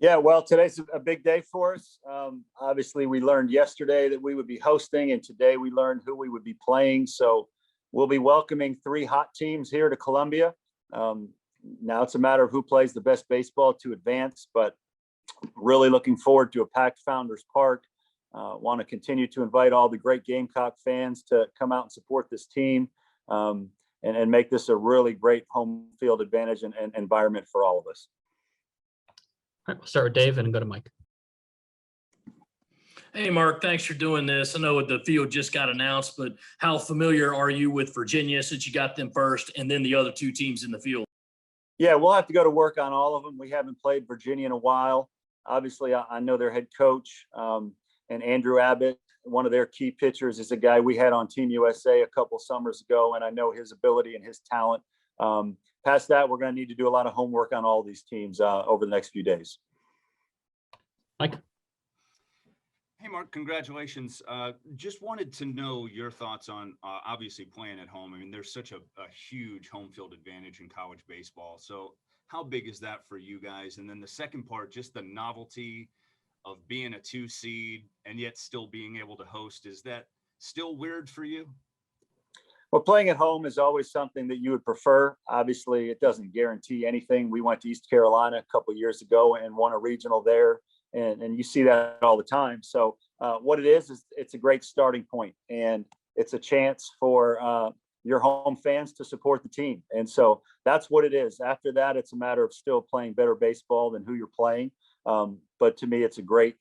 Yeah, well, today's a big day for us. Obviously, we learned yesterday that we would be hosting, and today we learned who we would be playing. So we'll be welcoming three hot teams here to Columbia. Um, Now it's a matter of who plays the best baseball to advance, but really looking forward to a packed Founders Park. Want to continue to invite all the great Gamecock fans to come out and support this team, and make this a really great home field advantage and environment for all of us. All right, we'll start with Dave and go to Mike. Hey, Mark, thanks for doing this. I know the field just got announced, but how familiar are you with Virginia since you got them first and then the other two teams in the field? Yeah, we'll have to go to work on all of them. We haven't played Virginia in a while. Obviously, I know their head coach, and Andrew Abbott, one of their key pitchers, is a guy we had on Team USA a couple summers ago, and I know his ability and his talent. Past that, we're going to need to do a lot of homework on all these teams over the next few days. Mike? Hey, Mark, congratulations. Just wanted to know your thoughts on obviously playing at home. I mean, there's such a huge home field advantage in college baseball. So how big is that for you guys? And then the second part, just the novelty of being a 2 seed and yet still being able to host. Is that still weird for you? Well, playing at home is always something that you would prefer. Obviously, it doesn't guarantee anything. We went to East Carolina a couple of years ago and won a regional there, and you see that all the time. So what it is it's a great starting point, and it's a chance for your home fans to support the team. And so that's what it is. After that, it's a matter of still playing better baseball than who you're playing. But to me, it's a great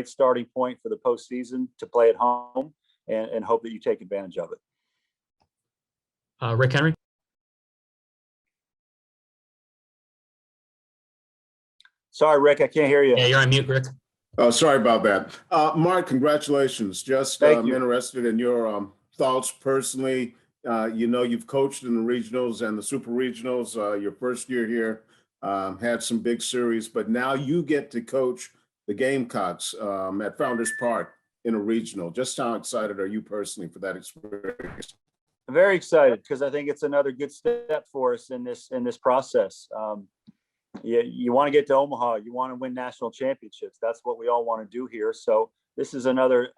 starting point for the postseason to play at home and hope that you take advantage of it. Rick Henry? Sorry, Rick, I can't hear you. Yeah, you're on mute, Rick. Oh, sorry about that. Mark, congratulations. Just Thank you. interested in your thoughts personally. You've coached in the regionals and the super regionals. Your first year here, had some big series, but now you get to coach the Gamecocks at Founders Park in a regional. Just how excited are you personally for that experience? I'm very excited because I think it's another good step for us in this process. You want to get to Omaha. You want to win national championships. That's what we all want to do here. So this is another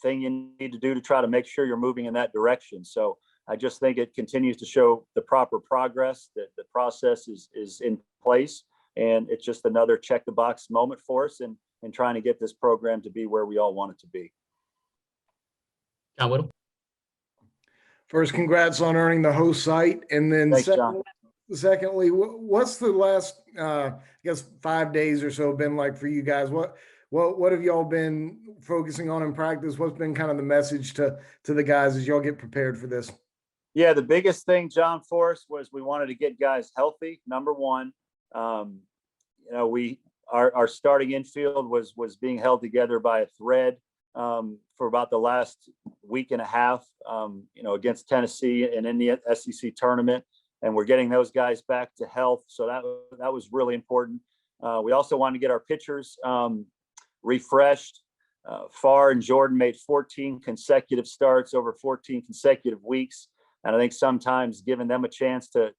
thing you need to do to try to make sure you're moving in that direction. So I just think it continues to show the proper progress, that the process is in place, and it's just another check the box moment for us and trying to get this program to be where we all want it to be. John Whittle? First, congrats on earning the host site. And then Thanks, John. Secondly, what's the last, 5 days or so been like for you guys? What have y'all been focusing on in practice? What's been kind of the message to the guys as y'all get prepared for this? Yeah, the biggest thing, John, for us was we wanted to get guys healthy. Number one, our starting infield was being held together by a thread for about the last week and a half, against Tennessee and in the SEC tournament. And we're getting those guys back to health. So that was really important. We also wanted to get our pitchers refreshed. Farr and Jordan made 14 consecutive starts over 14 consecutive weeks. And I think sometimes giving them a chance to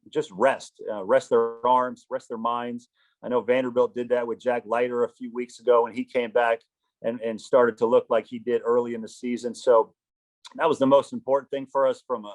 just rest their arms, rest their minds. I know Vanderbilt did that with Jack Leiter a few weeks ago, and he came back and started to look like he did early in the season. So that was the most important thing for us from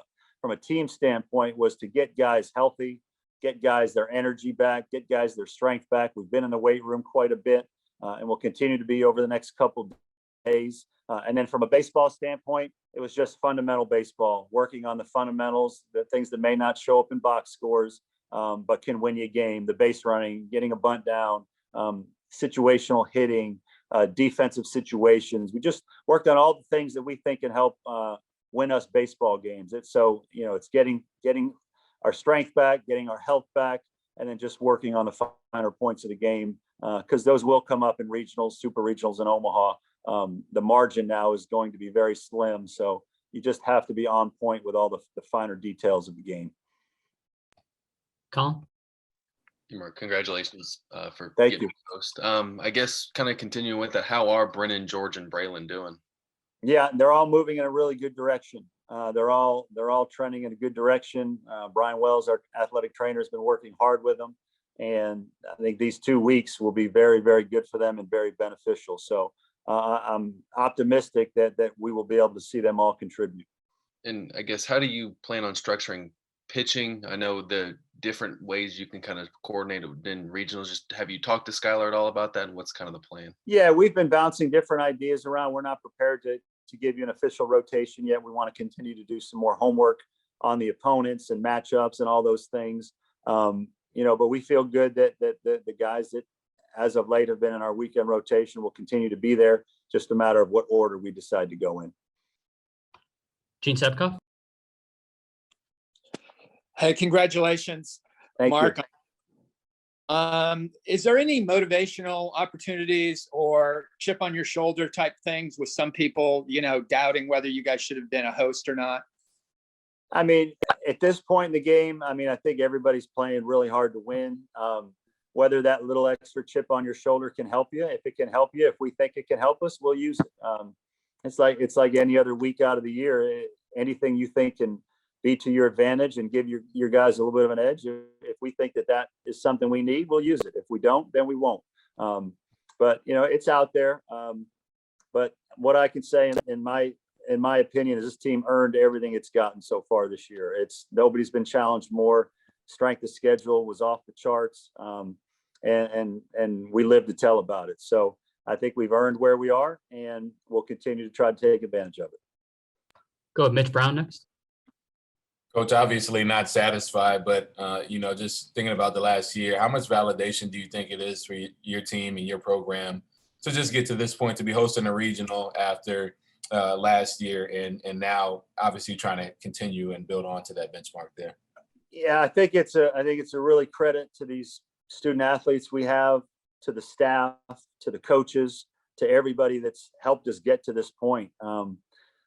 a team standpoint, was to get guys healthy, get guys their energy back, get guys their strength back. We've been in the weight room quite a bit, and we'll continue to be over the next couple of days. And then from a baseball standpoint, it was just fundamental baseball, working on the fundamentals, the things that may not show up in box scores, but can win you a game: the base running, getting a bunt down, situational hitting, defensive situations. We just worked on all the things that we think can help win us baseball games. It's getting our strength back, getting our health back, and then just working on the finer points of the game, because those will come up in regionals, super regionals in Omaha. The margin now is going to be very slim, so you just have to be on point with all the finer details of the game. Colin? Mark, congratulations for Thank getting you. the host. I guess kind of continuing with that, how are Brennan, George, and Braylon doing? Yeah, they're all moving in a really good direction. They're all trending in a good direction. Brian Wells, our athletic trainer, has been working hard with them. And I think these 2 weeks will be very, very good for them and very beneficial. So I'm optimistic that we will be able to see them all contribute. And I guess, how do you plan on structuring pitching? I know the different ways you can kind of coordinate it within regionals. Just have you talked to Skylar at all about that, and what's kind of the plan? Yeah, we've been bouncing different ideas around. We're not prepared to give you an official rotation yet. We want to continue to do some more homework on the opponents and matchups and all those things. But we feel good that the guys that as of late have been in our weekend rotation will continue to be there. Just a matter of what order we decide to go in. Gene Sebkov. Hey, congratulations, Thank Mark. you. Is there any motivational opportunities or chip on your shoulder type things with some people, doubting whether you guys should have been a host or not? I mean, at this point in the game, I think everybody's playing really hard to win. Whether that little extra chip on your shoulder can help you, if it can help you, if we think it can help us, we'll use it. It's like any other week out of the year. Anything you think can be to your advantage and give your guys a little bit of an edge. If we think that is something we need, we'll use it. If we don't, then we won't. But it's out there. But what I can say in my opinion is this team earned everything it's gotten so far this year. Nobody's been challenged more. Strength of schedule was off the charts. And we live to tell about it. So I think we've earned where we are, and we'll continue to try to take advantage of it. Go with Mitch Brown next. Coach, obviously not satisfied, but, just thinking about the last year, how much validation do you think it is for your team and your program to just get to this point, to be hosting a regional after last year and now obviously trying to continue and build on to that benchmark there? Yeah, I think it's a really credit to these student athletes we have, to the staff, to the coaches, to everybody that's helped us get to this point.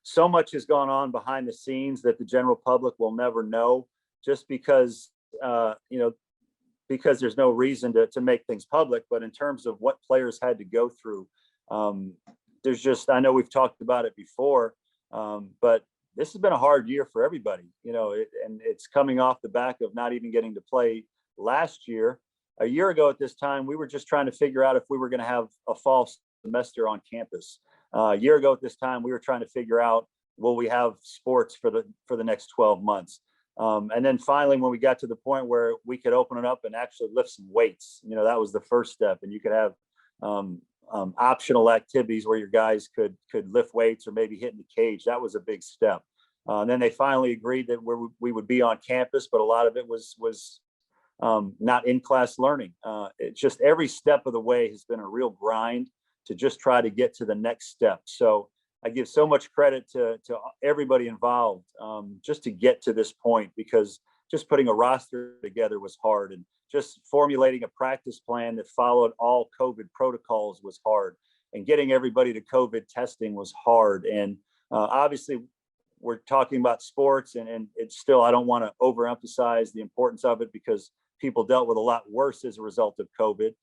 So much has gone on behind the scenes that the general public will never know, just because there's no reason to make things public. But in terms of what players had to go through, I know we've talked about it before, but this has been a hard year for everybody, and it's coming off the back of not even getting to play last year. A year ago at this time, we were just trying to figure out if we were going to have a fall semester on campus. A year ago at this time, we were trying to figure out, will we have sports for the next 12 months? And then finally, when we got to the point where we could open it up and actually lift some weights, that was the first step. And you could have optional activities where your guys could lift weights or maybe hit in the cage. That was a big step. And then they finally agreed that we would be on campus, but a lot of it was not in-class learning. It's just every step of the way has been a real grind to just try to get to the next step. So I give so much credit to everybody involved just to get to this point, because just putting a roster together was hard, and just formulating a practice plan that followed all COVID protocols was hard, and getting everybody to COVID testing was hard. And obviously we're talking about sports, and it's still, I don't want to overemphasize the importance of it, because people dealt with a lot worse as a result of COVID.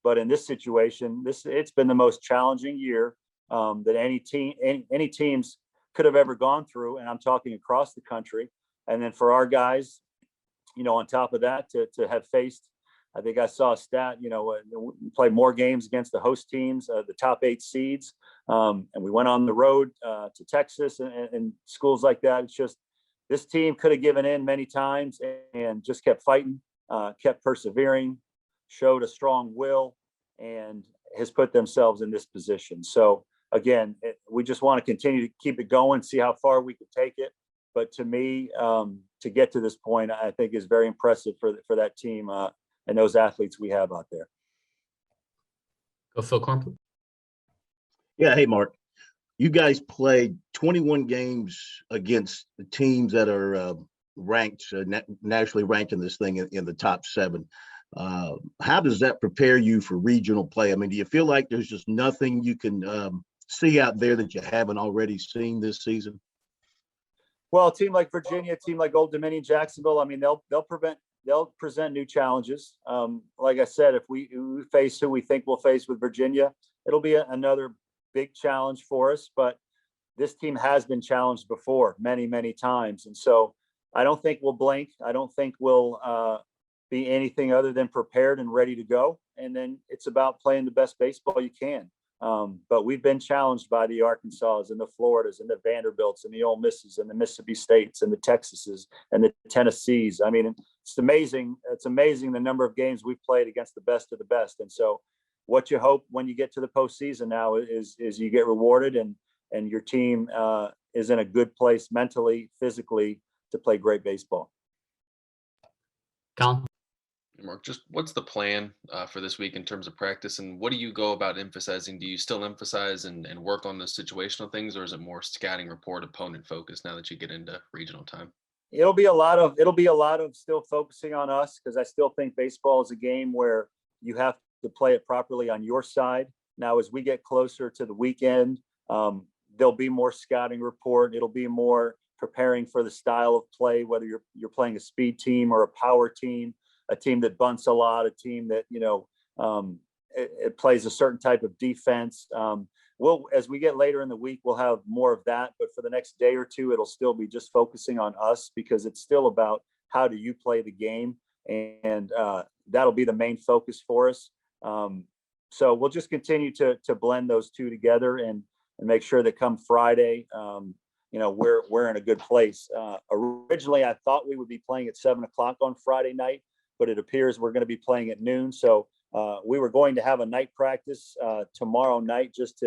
But in this situation, it's been the most challenging year that any teams could have ever gone through. And I'm talking across the country. And then for our guys, on top of that, to have faced, I think I saw a stat, play more games against the host teams, the top 8 seeds. And we went on the road to Texas and schools like that. It's just, this team could have given in many times and just kept fighting, kept persevering, showed a strong will, and has put themselves in this position. So again, we just want to continue to keep it going, see how far we can take it. But to me, to get to this point, I think is very impressive for that team and those athletes we have out there. Go Phil Kornblum. Yeah. Hey, Mark. You guys played 21 games against the teams that are ranked, nationally ranked in this thing in the top 7. How does that prepare you for regional play? I mean, do you feel like there's just nothing you can see out there that you haven't already seen this season? Well, a team like Virginia, a team like Old Dominion, Jacksonville, I mean, they'll present new challenges. Like I said, if we face who we think we'll face with Virginia, it'll be another big challenge for us. But this team has been challenged before many, many times. And so I don't think we'll blink. I don't think we'll be anything other than prepared and ready to go. And then it's about playing the best baseball you can. But we've been challenged by the Arkansas and the Floridas and the Vanderbilts and the Ole Misses and the Mississippi States and the Texases and the Tennessees. I mean, it's amazing. It's amazing the number of games we've played against the best of the best. And so what you hope when you get to the postseason now is you get rewarded and your team is in a good place mentally, physically to play great baseball. Colin? Mark, just what's the plan for this week in terms of practice, and what do you go about emphasizing? Do you still emphasize and work on the situational things, or is it more scouting report, opponent focus now that you get into regional time? It'll be a lot of still focusing on us, because I still think baseball is a game where you have to play it properly on your side. Now, as we get closer to the weekend, there'll be more scouting report. It'll be more preparing for the style of play, whether you're playing a speed team or a power team, a team that bunts a lot, a team that, it plays a certain type of defense. As we get later in the week, we'll have more of that, but for the next day or two, it'll still be just focusing on us, because it's still about how do you play the game. And that'll be the main focus for us. So we'll just continue to blend those two together and make sure that come Friday, we're in a good place. Originally, I thought we would be playing at 7 o'clock on Friday night, but it appears we're going to be playing at noon. So we were going to have a night practice tomorrow night, just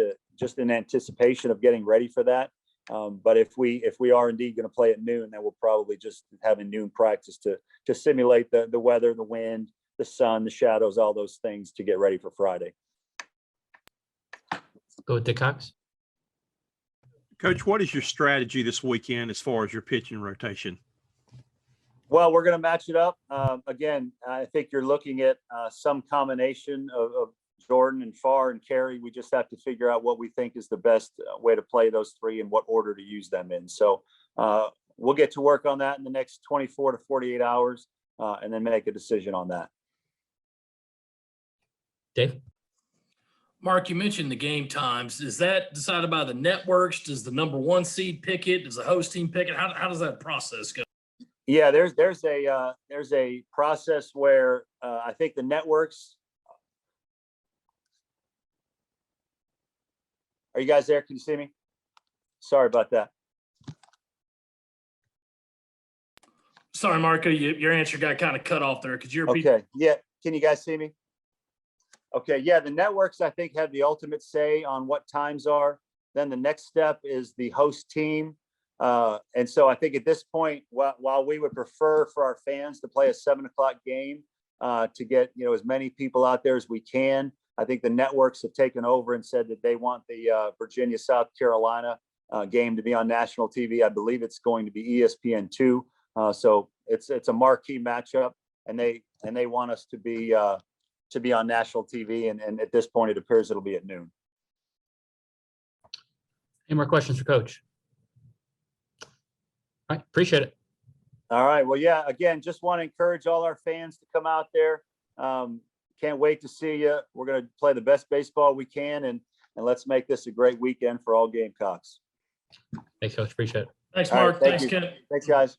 in anticipation of getting ready for that. But if we are indeed going to play at noon, then we'll probably just have a noon practice to simulate the weather, the wind, the sun, the shadows, all those things to get ready for Friday. Go with Dick Cox. Coach, what is your strategy this weekend as far as your pitching rotation? Well, we're going to match it up. Again, I think you're looking at some combination of Jordan and Farr and Carey. We just have to figure out what we think is the best way to play those three and what order to use them in. So we'll get to work on that in the next 24 to 48 hours and then make a decision on that. Dave? Mark, you mentioned the game times. Is that decided by the networks? Does the number one seed pick it? Does the host team pick it? How does that process go? Yeah, there's a process where I think the networks. Are you guys there? Can you see me? Sorry about that. Sorry, Marco, your answer got kind of cut off there. Could you repeat? Okay. Yeah. Can you guys see me? Okay. Yeah. The networks, I think, have the ultimate say on what times are. Then the next step is the host team. And so I think at this point, while we would prefer for our fans to play a 7 o'clock game to get, as many people out there as we can, I think the networks have taken over and said that they want the Virginia, South Carolina game to be on national TV. I believe it's going to be ESPN2. So it's a marquee matchup, and they want us to be on national TV. And at this point, it appears it'll be at noon. Any more questions for Coach? All right, appreciate it. All right. Well, yeah, again, just want to encourage all our fans to come out there. Can't wait to see you. We're going to play the best baseball we can, and let's make this a great weekend for all Gamecocks. Thanks, Coach. Appreciate it. Thanks, All right, Mark. thank Thanks, you. Ken. Thanks, guys.